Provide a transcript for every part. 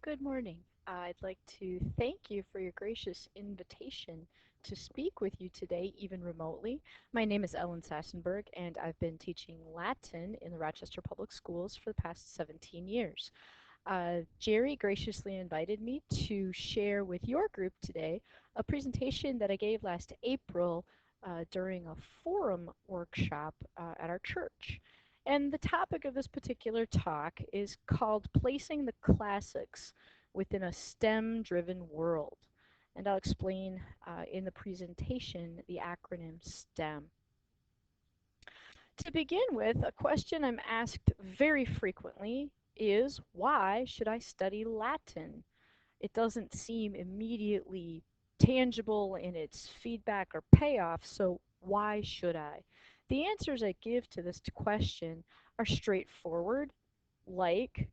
Good morning. I'd like to thank you for your gracious invitation to speak with you today, even remotely. My name is Ellen Sassenberg, and I've been teaching Latin in the Rochester Public Schools for the past 17 years. Jerry graciously invited me to share with your group today a presentation that I gave last April during a forum workshop at our church. And the topic of this particular talk is called Placing the Classics Within a STEM-Driven World. And I'll explain in the presentation the acronym STEM. To begin with, a question I'm asked very frequently is, why should I study Latin? It doesn't seem immediately tangible in its feedback or payoff, so why should I? The answers I give to this question are straightforward, like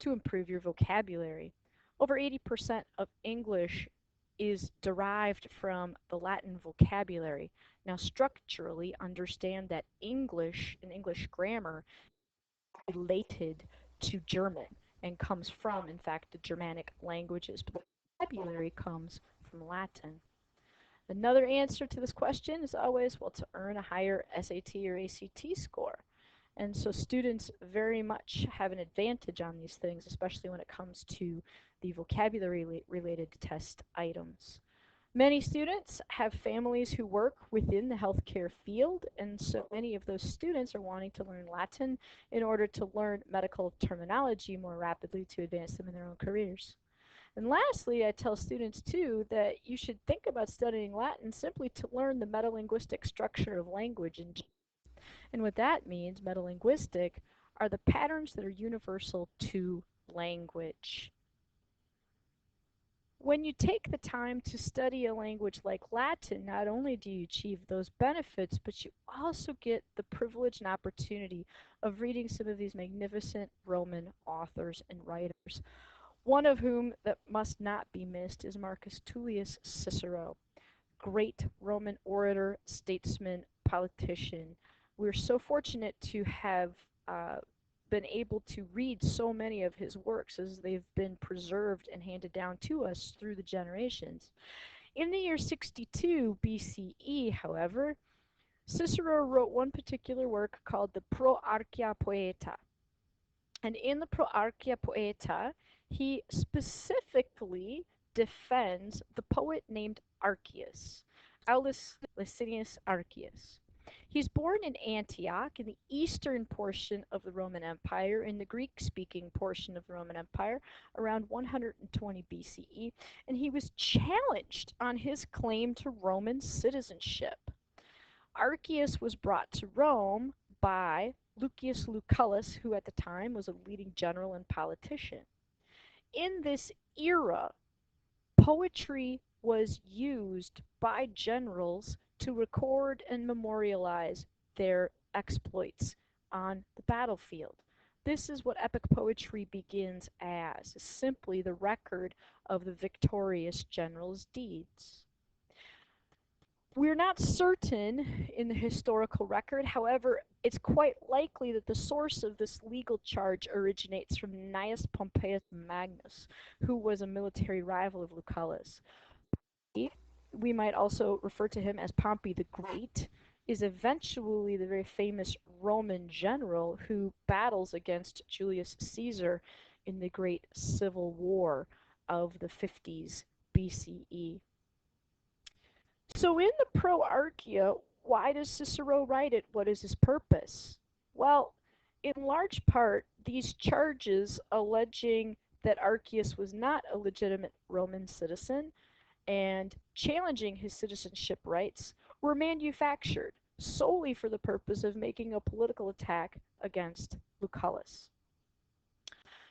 to improve your vocabulary. Over 80% of English is derived from the Latin vocabulary. Now, structurally, understand that English and English grammar is related to German and comes from, in fact, the Germanic languages, but the vocabulary comes from Latin. Another answer to this question is always, well, to earn a higher SAT or ACT score. And so students very much have an advantage on these things, especially when it comes to the vocabulary related test items. Many students have families who work within the healthcare field, and so many of those students are wanting to learn Latin in order to learn medical terminology more rapidly to advance them in their own careers. And lastly, I tell students too that you should think about studying Latin simply to learn the metalinguistic structure of language. And what that means, metalinguistic, are the patterns that are universal to language. When you take the time to study a language like Latin, not only do you achieve those benefits, but you also get the privilege and opportunity of reading some of these magnificent Roman authors and writers, one of whom that must not be missed is Marcus Tullius Cicero, great Roman orator, statesman, politician. We're so fortunate to have uh, been able to read so many of his works as they've been preserved and handed down to us through the generations. In the year 62 BCE, however, Cicero wrote one particular work called the Pro Archia Poeta. And in the Pro Archia Poeta, he specifically defends the poet named Archias, Aulus Licinius Archias. He's born in Antioch in the eastern portion of the Roman Empire, in the Greek-speaking portion of the Roman Empire, around 120 BCE, and he was challenged on his claim to Roman citizenship. Archias was brought to Rome by Lucius Lucullus, who at the time was a leading general and politician. In this era, poetry was used by generals to record and memorialize their exploits on the battlefield. This is what epic poetry begins as, simply the record of the victorious general's deeds. We're not certain in the historical record, however, it's quite likely that the source of this legal charge originates from Gnaeus Pompeius Magnus, who was a military rival of Lucullus. We might also refer to him as Pompey the Great, is eventually the very famous Roman general who battles against Julius Caesar in the Great Civil War of the 50s BCE. So in the Proarchia, why does Cicero write it? What is his purpose? Well, in large part, these charges alleging that Archias was not a legitimate Roman citizen and challenging his citizenship rights were manufactured solely for the purpose of making a political attack against Lucullus.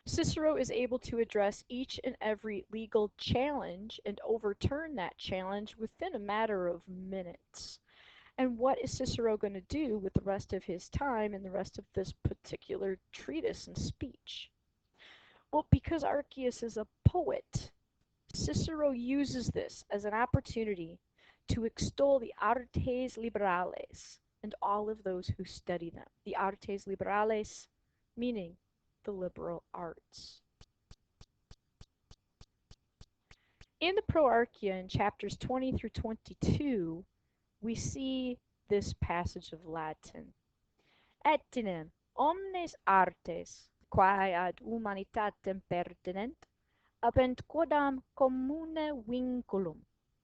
Cicero is able to address each and every legal challenge and overturn that challenge within a matter of minutes. And what is Cicero going to do with the rest of his time and the rest of this particular treatise and speech? Well, because Archias is a poet, Cicero uses this as an opportunity to extol the artes liberales and all of those who study them. The artes liberales meaning the liberal arts. In the Proarchia in chapters 20 through 22, we see this passage of Latin. Etinem omnes artes, quae ad humanitatem pertinent, habent quodam commune vinculum,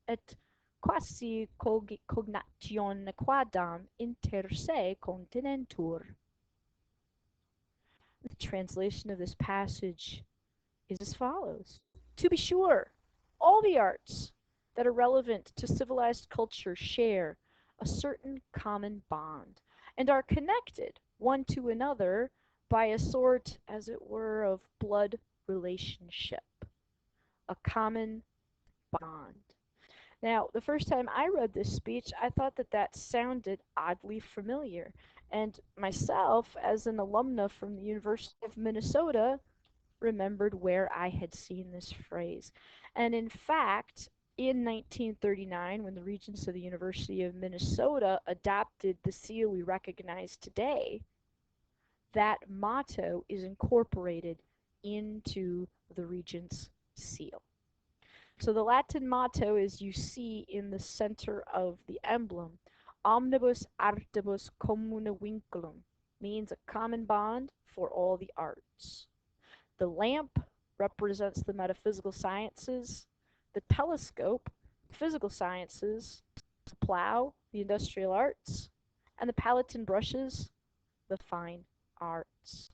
et quasi cognatione quadam inter se continentur. The translation of this passage is as follows. To be sure, all the arts that are relevant to civilized culture share a certain common bond and are connected one to another by a sort, as it were, of blood relationship, a common bond. Now, the first time I read this speech, I thought that that sounded oddly familiar. And myself, as an alumna from the University of Minnesota, remembered where I had seen this phrase. And in fact, in 1939, when the Regents of the University of Minnesota adopted the seal we recognize today, that motto is incorporated into the Regents' seal. So the Latin motto, as you see in the center of the emblem, omnibus artibus commune vinculum, means a common bond for all the arts. The lamp represents the metaphysical sciences, the telescope, the physical sciences, the plow, the industrial arts, and the palette and brushes, the fine arts.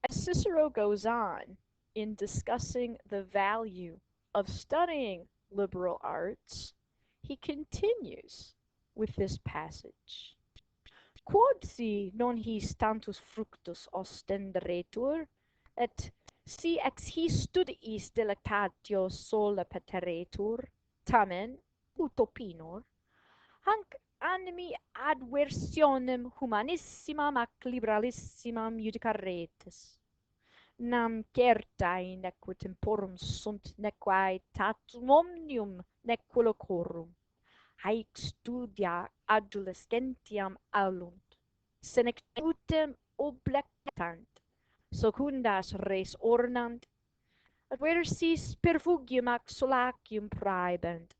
As Cicero goes on in discussing the value of studying liberal arts, he continues with this passage. Quod si non his tantus fructus ostenderetur, et si ex his studiis delectatio sola peteretur, tamen, ut opinor, hanc animi adversionem humanissimam ac liberalissimam judicaretis. Nam certae neque temporum sunt nequae tatum omnium neque locorum, haec studia adolescentiam alunt, senectutem oblectant, secundas res ornant, et versis perfugium ac solacium praebant,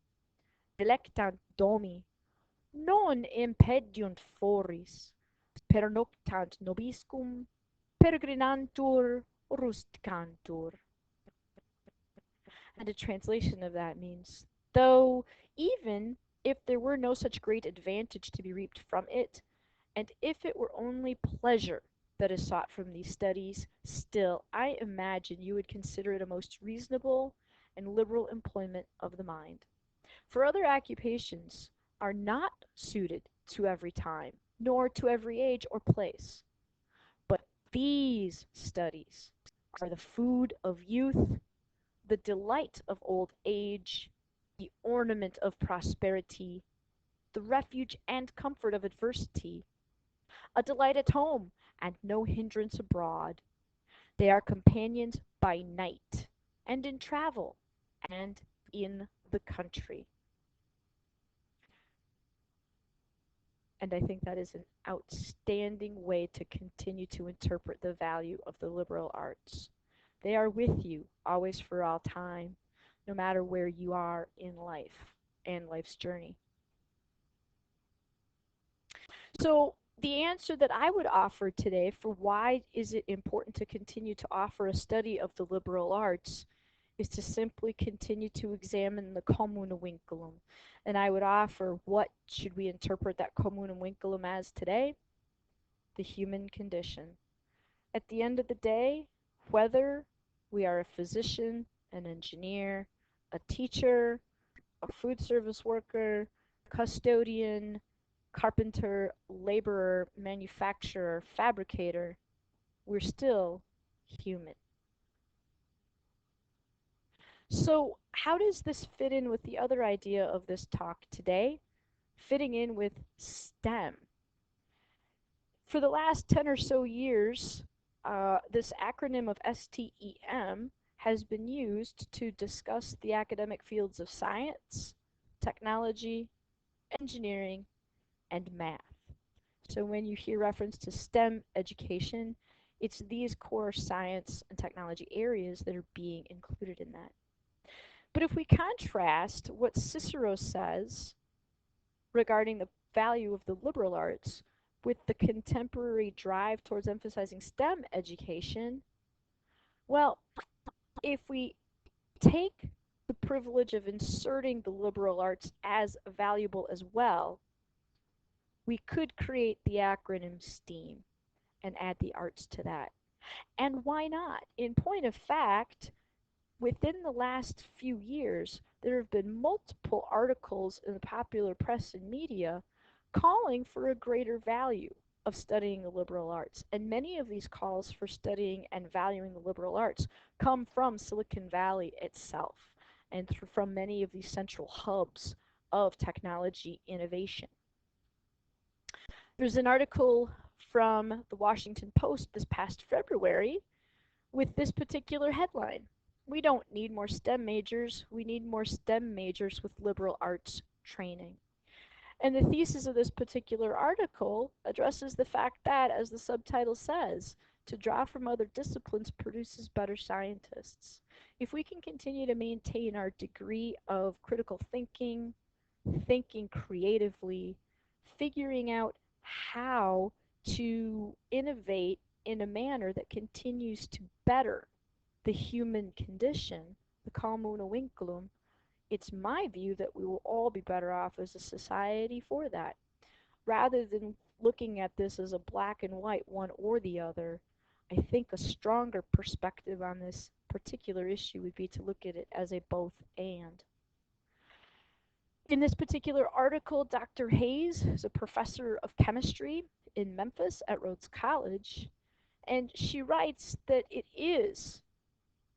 delectant domi, non impediunt foris, pernoctant nobiscum, peregrinantur, rusticantur. And a translation of that means, though even if there were no such great advantage to be reaped from it, and if it were only pleasure that is sought from these studies, still I imagine you would consider it a most reasonable and liberal employment of the mind. For other occupations are not suited to every time, nor to every age or place. But these studies are the food of youth, the delight of old age, the ornament of prosperity, the refuge and comfort of adversity, a delight at home and no hindrance abroad. They are companions by night and in travel and in the country. And I think that is an outstanding way to continue to interpret the value of the liberal arts. They are with you always for all time, no matter where you are in life and life's journey. So the answer that I would offer today for why is it important to continue to offer a study of the liberal arts is to simply continue to examine the commune vinculum. And I would offer, what should we interpret that commune vinculum as today? The human condition. At the end of the day, whether we are a physician, an engineer, a teacher, a food service worker, custodian, carpenter, laborer, manufacturer, fabricator, we're still human. So how does this fit in with the other idea of this talk today? Fitting in with STEM. For the last 10 or so years, this acronym of STEM has been used to discuss the academic fields of science, technology, engineering, and math. So when you hear reference to STEM education, It's these core science and technology areas that are being included in that. But if we contrast what Cicero says regarding the value of the liberal arts with the contemporary drive towards emphasizing STEM education, well, if we take the privilege of inserting the liberal arts as valuable as well, we could create the acronym STEAM and add the arts to that. And why not? In point of fact, within the last few years, there have been multiple articles in the popular press and media calling for a greater value of studying the liberal arts. And many of these calls for studying and valuing the liberal arts come from Silicon Valley itself and from many of these central hubs of technology innovation. There's an article from the Washington Post this past February with this particular headline: "We don't need more STEM majors, we need more STEM majors with liberal arts training." And the thesis of this particular article addresses the fact that, as the subtitle says, to draw from other disciplines produces better scientists. If we can continue to maintain our degree of critical thinking, thinking creatively, figuring out how to innovate in a manner that continues to better the human condition, the common vinculum, it's my view that we will all be better off as a society for that. Rather than looking at this as a black and white, one or the other, I think a stronger perspective on this particular issue would be to look at it as a both and. In this particular article, Dr. Hayes is a professor of chemistry in Memphis at Rhodes College, and she writes that it is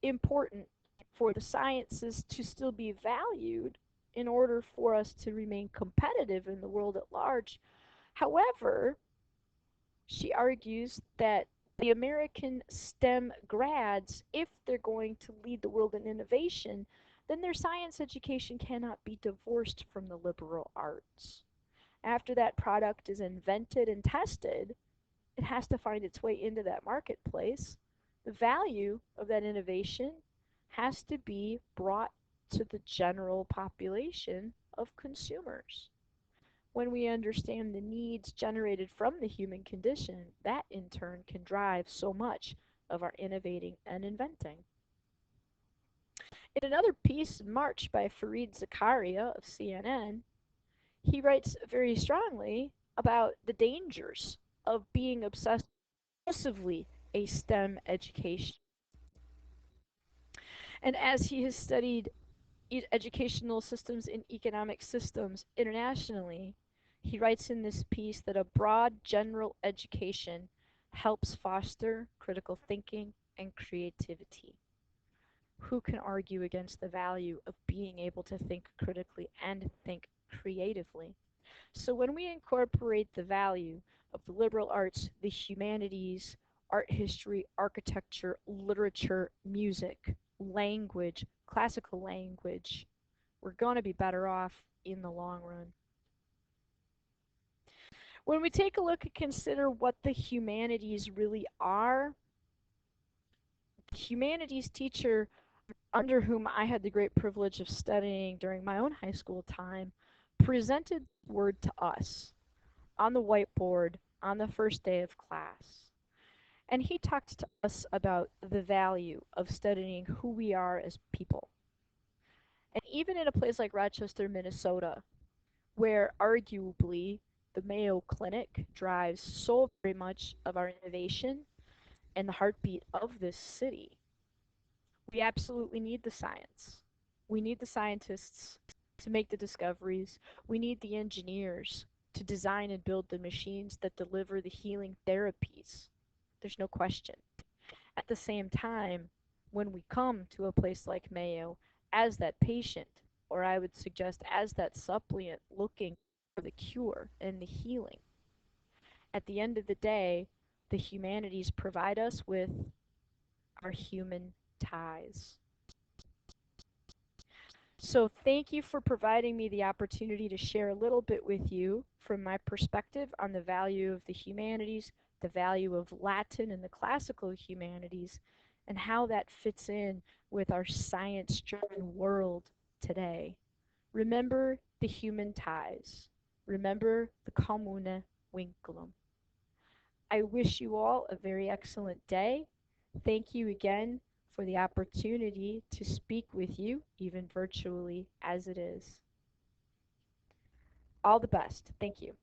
important for the sciences to still be valued in order for us to remain competitive in the world at large. However, she argues that the American STEM grads, if they're going to lead the world in innovation, then their science education cannot be divorced from the liberal arts. After that product is invented and tested, it has to find its way into that marketplace. The value of that innovation has to be brought to the general population of consumers. When we understand the needs generated from the human condition, that in turn can drive so much of our innovating and inventing. In another piece in March by Fareed Zakaria of CNN, he writes very strongly about the dangers of being obsessed exclusively a STEM education. And as he has studied educational systems and economic systems internationally, he writes in this piece that a broad general education helps foster critical thinking and creativity. Who can argue against the value of being able to think critically and think creatively? So when we incorporate the value of the liberal arts, the humanities, art history, architecture, literature, music, language, classical language, we're going to be better off in the long run. When we take a look and consider what the humanities really are, the humanities teacher under whom I had the great privilege of studying during my own high school time presented the word to us on the whiteboard on the first day of class. And he talked to us about the value of studying who we are as people. And even in a place like Rochester, Minnesota, where arguably the Mayo Clinic drives so very much of our innovation and the heartbeat of this city, we absolutely need the science. We need the scientists to make the discoveries. We need the engineers to design and build the machines that deliver the healing therapies. There's no question. At the same time, when we come to a place like Mayo as that patient, or I would suggest as that suppliant looking for the cure and the healing, at the end of the day, the humanities provide us with our human ties. So thank you for providing me the opportunity to share a little bit with you from my perspective on the value of the humanities, the value of Latin in the classical humanities and how that fits in with our science-driven world today. Remember the human ties. Remember the commune vinculum. I wish you all a very excellent day. Thank you again for the opportunity to speak with you, even virtually as it is. All the best. Thank you.